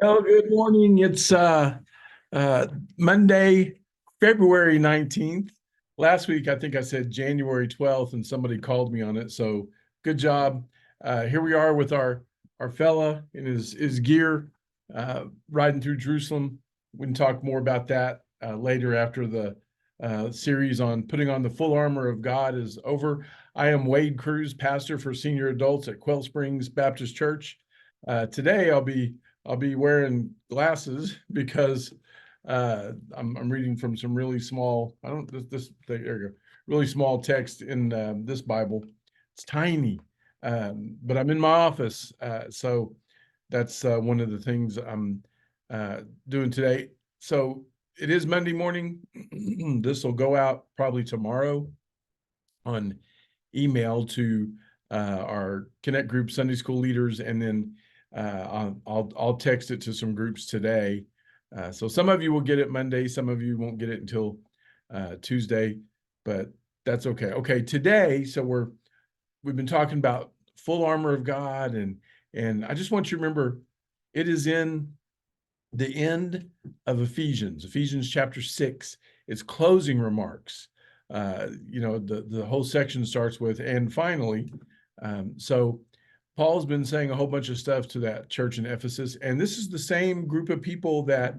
Well, good morning. It's uh Monday, February 19th. Last week I think I said January 12th and somebody called me on it. So good job. Here we are with our fella in his gear riding through Jerusalem. We can talk more about that later after the series on putting on the full armor of God is over. I am Wade Cruz, pastor for senior adults at Quail Springs Baptist Church. Today I'll be wearing glasses because I'm reading from some really small. I don't this there you go. Really small text in this Bible. It's tiny, but I'm in my office, so that's one of the things I'm doing today. So it is Monday morning. This will go out probably tomorrow on email to our Connect Group Sunday School leaders, and then I'll text it to some groups today. So some of you will get it Monday, some of you won't get it until Tuesday, but that's okay. Okay, today, so we've been talking about full armor of God, and I just want you to remember it is in the end of Ephesians chapter 6, its closing remarks. The whole section starts with, and finally. So Paul's been saying a whole bunch of stuff to that church in Ephesus, and this is the same group of people that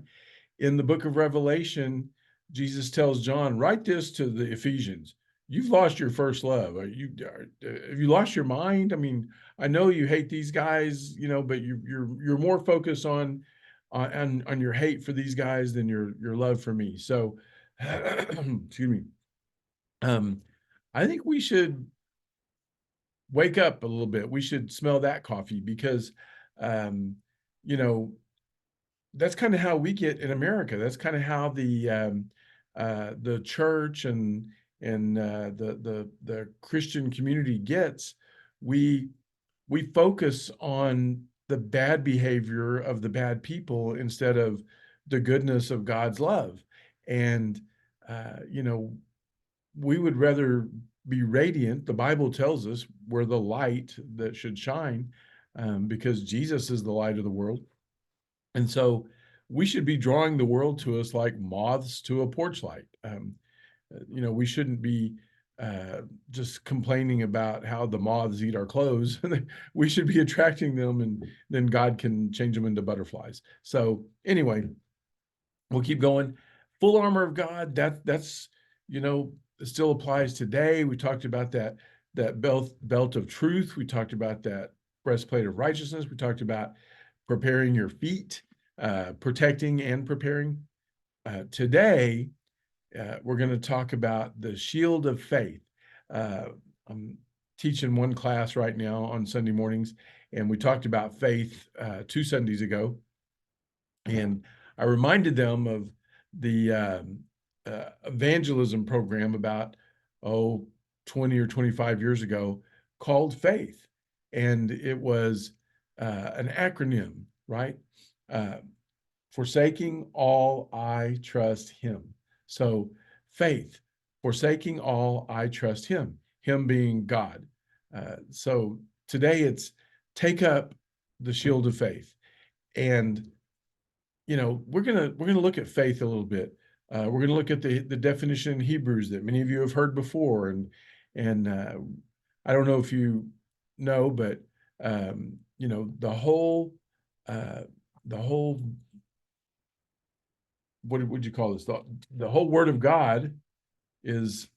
in the book of Revelation, Jesus tells John, write this to the Ephesians. You've lost your first love. Have you lost your mind? I mean, I know you hate these guys, but you're more focused on your hate for these guys than your love for me. So, excuse me. Um, I think we should wake up a little bit. We should smell that coffee because, um, you know, that's kind of how we get in America. That's kind of how the church and the Christian community gets. We we focus on the bad behavior of the bad people instead of the goodness of God's love. And you know, we would rather be radiant. The Bible tells us we're the light that should shine because Jesus is the light of the world. And so we should be drawing the world to us like moths to a porch light. We shouldn't be uh, just complaining about how the moths eat our clothes. We should be attracting them, and then God can change them into butterflies. So anyway, we'll keep going. Full armor of God. That's you know still applies today. We talked about that belt of truth. We talked about that breastplate of righteousness. We talked about preparing your feet, protecting and preparing. Today, we're going to talk about the shield of faith. Uh, I'm teaching one class right now on Sunday mornings, and we talked about faith 2 Sundays ago. And I reminded them of the evangelism program about, 20 or 25 years ago called Faith. And it was an acronym, right? Uh, Forsaking all, I trust him. So faith, forsaking all, I trust him, him being God. So today it's take up the shield of faith. And we're gonna look at faith a little bit. We're gonna look at the definition in Hebrews that many of you have heard before, and I don't know if you know, but uh, the whole what would you call this? The whole Word of God is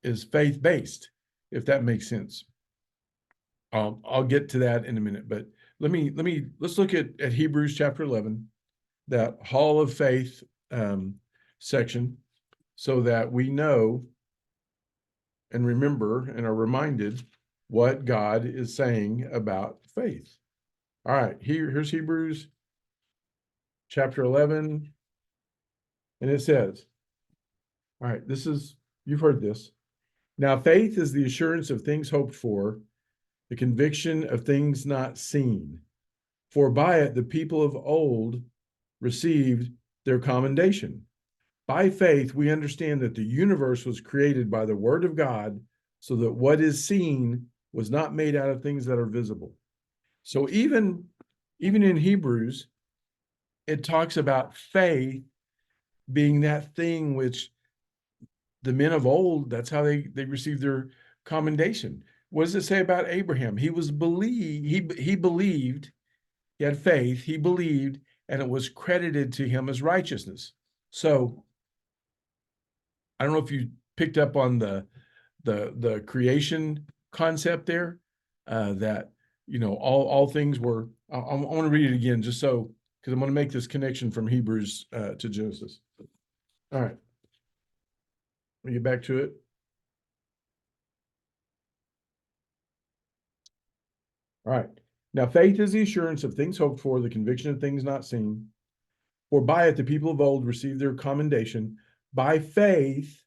is faith based, if that makes sense. I'll get to that in a minute, but let's look at Hebrews chapter 11, that Hall of Faith section, so that we know and remember and are reminded what God is saying about faith. All right, here's Hebrews chapter 11, and it says, all right, you've heard this. Now, faith is the assurance of things hoped for, the conviction of things not seen. For by it the people of old received their commendation. By faith, we understand that the universe was created by the word of God, so that what is seen was not made out of things that are visible. So even in Hebrews, it talks about faith being that thing which the men of old, that's how they received their commendation. What does it say about Abraham? He believed, he had faith, he believed, and it was credited to him as righteousness. So I don't know if you picked up on the creation concept there, that all things were. I want to read it again just so, because I'm going to make this connection from Hebrews to Genesis. All right, let me get back to it. All right. Now, faith is the assurance of things hoped for, the conviction of things not seen. For by it the people of old received their commendation. By faith,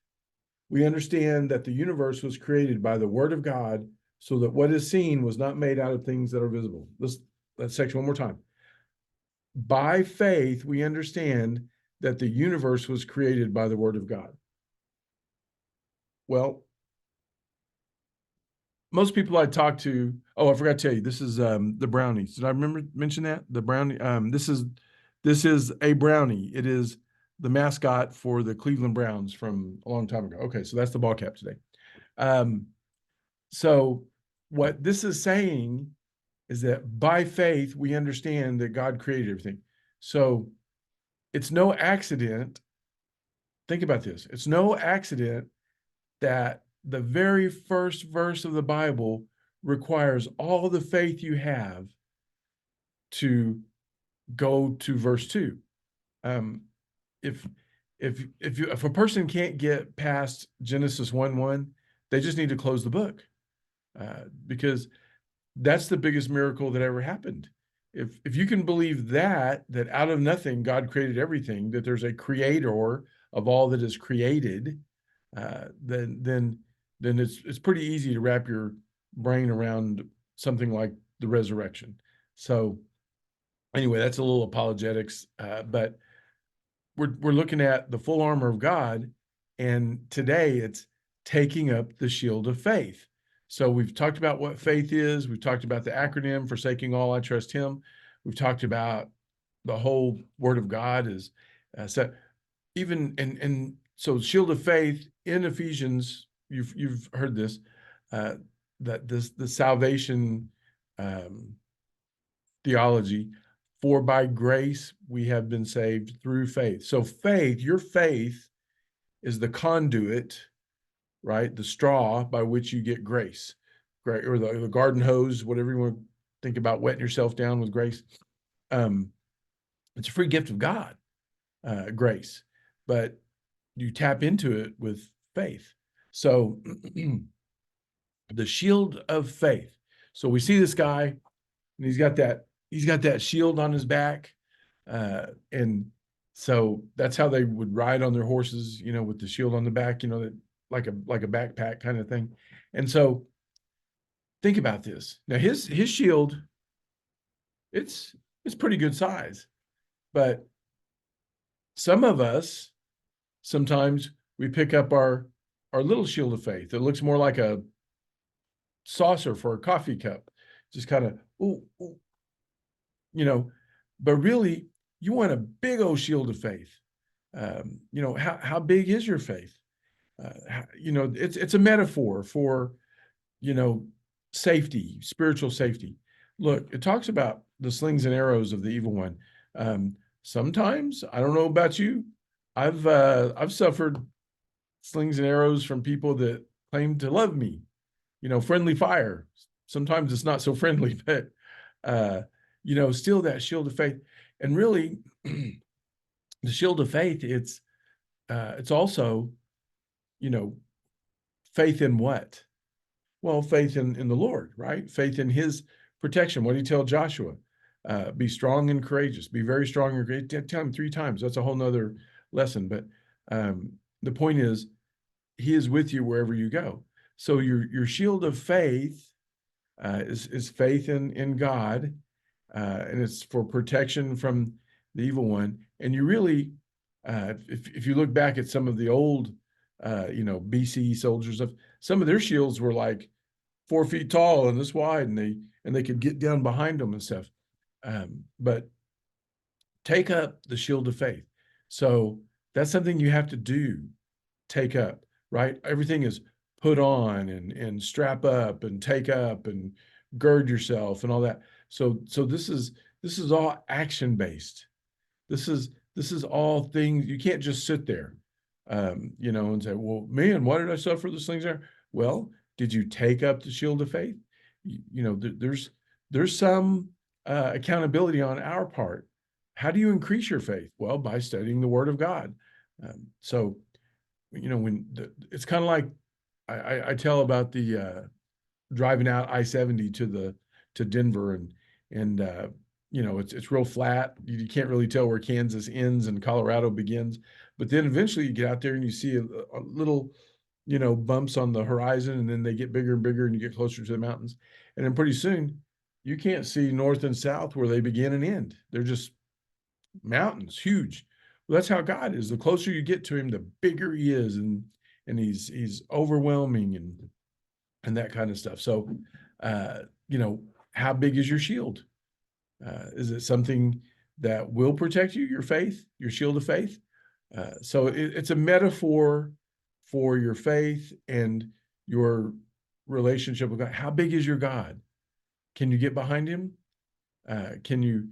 we understand that the universe was created by the word of God, so that what is seen was not made out of things that are visible. That section one more time. By faith, we understand that the universe was created by the word of God. Well, most people I talk to, I forgot to tell you, this is the brownies. Did I mention that? The brownie, this is a brownie. It is the mascot for the Cleveland Browns from a long time ago. Okay, so that's the ball cap today. So what this is saying is that by faith, we understand that God created everything. So it's no accident. Think about this. It's no accident that the very first verse of the Bible requires all the faith you have to go to verse 2. If a person can't get past Genesis 1:1, they just need to close the book, because that's the biggest miracle that ever happened. If you can believe that out of nothing God created everything, that there's a creator of all that is created, then it's pretty easy to wrap your brain around something like the resurrection. So anyway, that's a little apologetics, but we're looking at the full armor of God, and today it's taking up the shield of faith. So we've talked about what faith is. We've talked about the acronym, forsaking all, I trust him. We've talked about the whole word of God is so even and so shield of faith in Ephesians, you've heard this, that the salvation theology, for by grace we have been saved through faith. So faith, your faith is the conduit, right? The straw by which you get grace, right? Or the garden hose, whatever you want to think about, wetting yourself down with grace. It's a free gift of God, grace, but you tap into it with faith. So the shield of faith. So we see this guy, and he's got that shield on his back, and so that's how they would ride on their horses, with the shield on the back, that like a backpack kind of thing. And so think about this. Now his shield, it's pretty good size, but some of us, sometimes we pick up our little shield of faith. It looks more like a saucer for a coffee cup, just kind of, ooh, but really you want a big old shield of faith. How big is your faith? It's a metaphor for, safety, spiritual safety. Look, it talks about the slings and arrows of the evil one. Sometimes, I don't know about you, I've suffered slings and arrows from people that claim to love me, friendly fire. Sometimes it's not so friendly, but still that shield of faith. And really, the shield of faith, it's also, faith in what? Well, faith in the Lord, right? Faith in his protection. What did he tell Joshua? Be strong and courageous. Be very strong and courageous. Tell him 3 times. That's a whole nother lesson. But the point is, he is with you wherever you go. So your shield of faith is faith in God, and it's for protection from the evil one. And you really, if you look back at some of the old, BC soldiers, some of their shields were like 4 feet tall and this wide, and they could get down behind them and stuff. But take up the shield of faith. So that's something you have to do, take up, right? Everything is put on and strap up and take up and gird yourself and all that. So this is all action based. This is all things you can't just sit there, and say, well, man, why did I suffer those things there? Well, did you take up the shield of faith? There's some accountability on our part. How do you increase your faith? Well, by studying the Word of God. So, it's kind of like I tell about the driving out I-70 to Denver, and it's real flat. You can't really tell where Kansas ends and Colorado begins. But then eventually you get out there and you see a little, bumps on the horizon, and then they get bigger and bigger, and you get closer to the mountains. And then pretty soon you can't see north and south where they begin and end. They're just mountains, huge. Well, that's how God is. The closer you get to him, the bigger he is, and he's overwhelming and that kind of stuff. So, how big is your shield? Is it something that will protect you, your faith, your shield of faith? So it's a metaphor for your faith and your relationship with God. How big is your God? Can you get behind him? Can you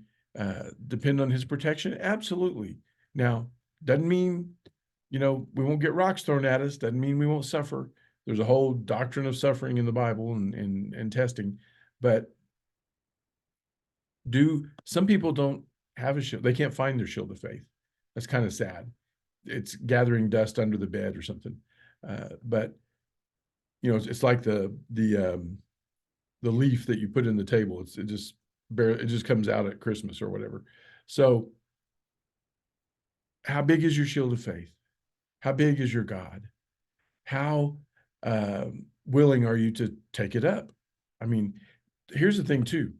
depend on his protection? Absolutely. Now, doesn't mean, we won't get rocks thrown at us. Doesn't mean we won't suffer. There's a whole doctrine of suffering in the Bible and testing, but some people don't have a shield. They can't find their shield of faith. That's kind of sad. It's gathering dust under the bed or something. But it's like the leaf that you put in the table. It just comes out at Christmas or whatever. So how big is your shield of faith? How big is your God? How willing are you to take it up? I mean, here's the thing too.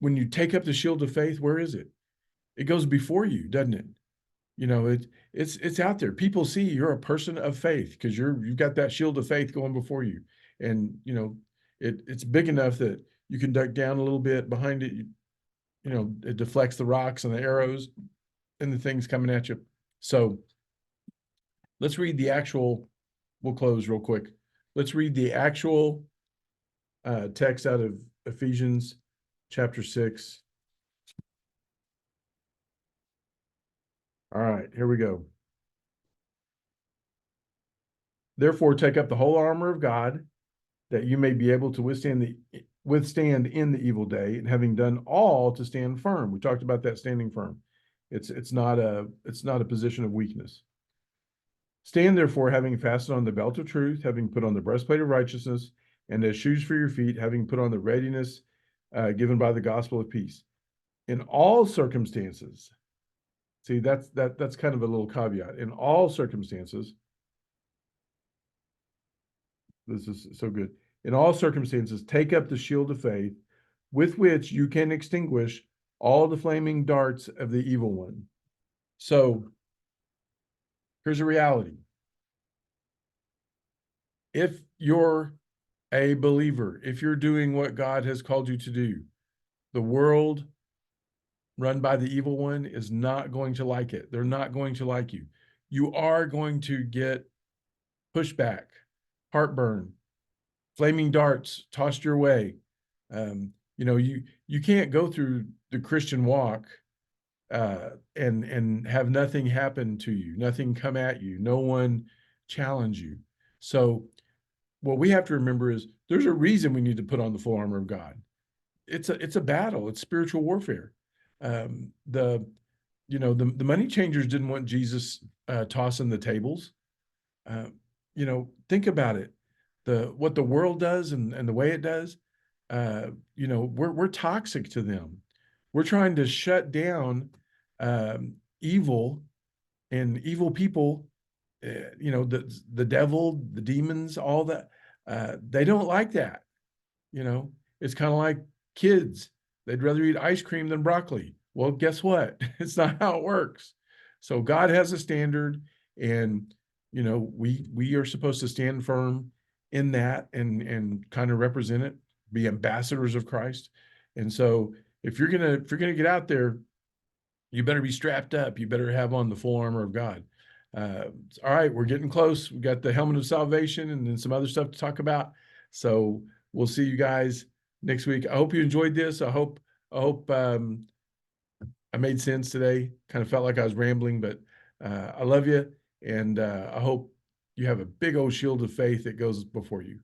When you take up the shield of faith, where is it? It goes before you, doesn't it? It's out there. People see you're a person of faith because you've got that shield of faith going before you, and it's big enough that you can duck down a little bit behind it. It deflects the rocks and the arrows and the things coming at you. So let's read the actual. We'll close real quick. Let's read the actual text out of Ephesians chapter 6. All right, here we go. Therefore, take up the whole armor of God, that you may be able to withstand in the evil day, and having done all, to stand firm. We talked about that, standing firm. It's not a position of weakness. Stand therefore, having fastened on the belt of truth, having put on the breastplate of righteousness, and as shoes for your feet, having put on the readiness given by the gospel of peace. In all circumstances, see, that's kind of a little caveat. In all circumstances, this is so good. In all circumstances, take up the shield of faith, with which you can extinguish all the flaming darts of the evil one. So here's a reality. If you're a believer, if you're doing what God has called you to do, the world run by the evil one is not going to like it. They're not going to like you. You are going to get pushback, heartburn, flaming darts tossed your way. You can't go through the Christian walk and have nothing happen to you, nothing come at you, no one challenge you. So what we have to remember is there's a reason we need to put on the full armor of God. It's a battle. It's spiritual warfare. The money changers didn't want Jesus tossing the tables. Think about it. What the world does and the way it does, we're toxic to them. We're trying to shut down evil and evil people, the devil, the demons, all that. They don't like that. It's kind of like kids. They'd rather eat ice cream than broccoli. Well, guess what? It's not how it works. So God has a standard, and we are supposed to stand firm in that and kind of represent it, be ambassadors of Christ. And so if you're gonna get out there, you better be strapped up. You better have on the full armor of God. Uh, all right, we're getting close. We got the helmet of salvation and then some other stuff to talk about. So we'll see you guys next week. I hope you enjoyed this. I hope I made sense today. Kind of felt like I was rambling, but I love you, and I hope you have a big old shield of faith that goes before you.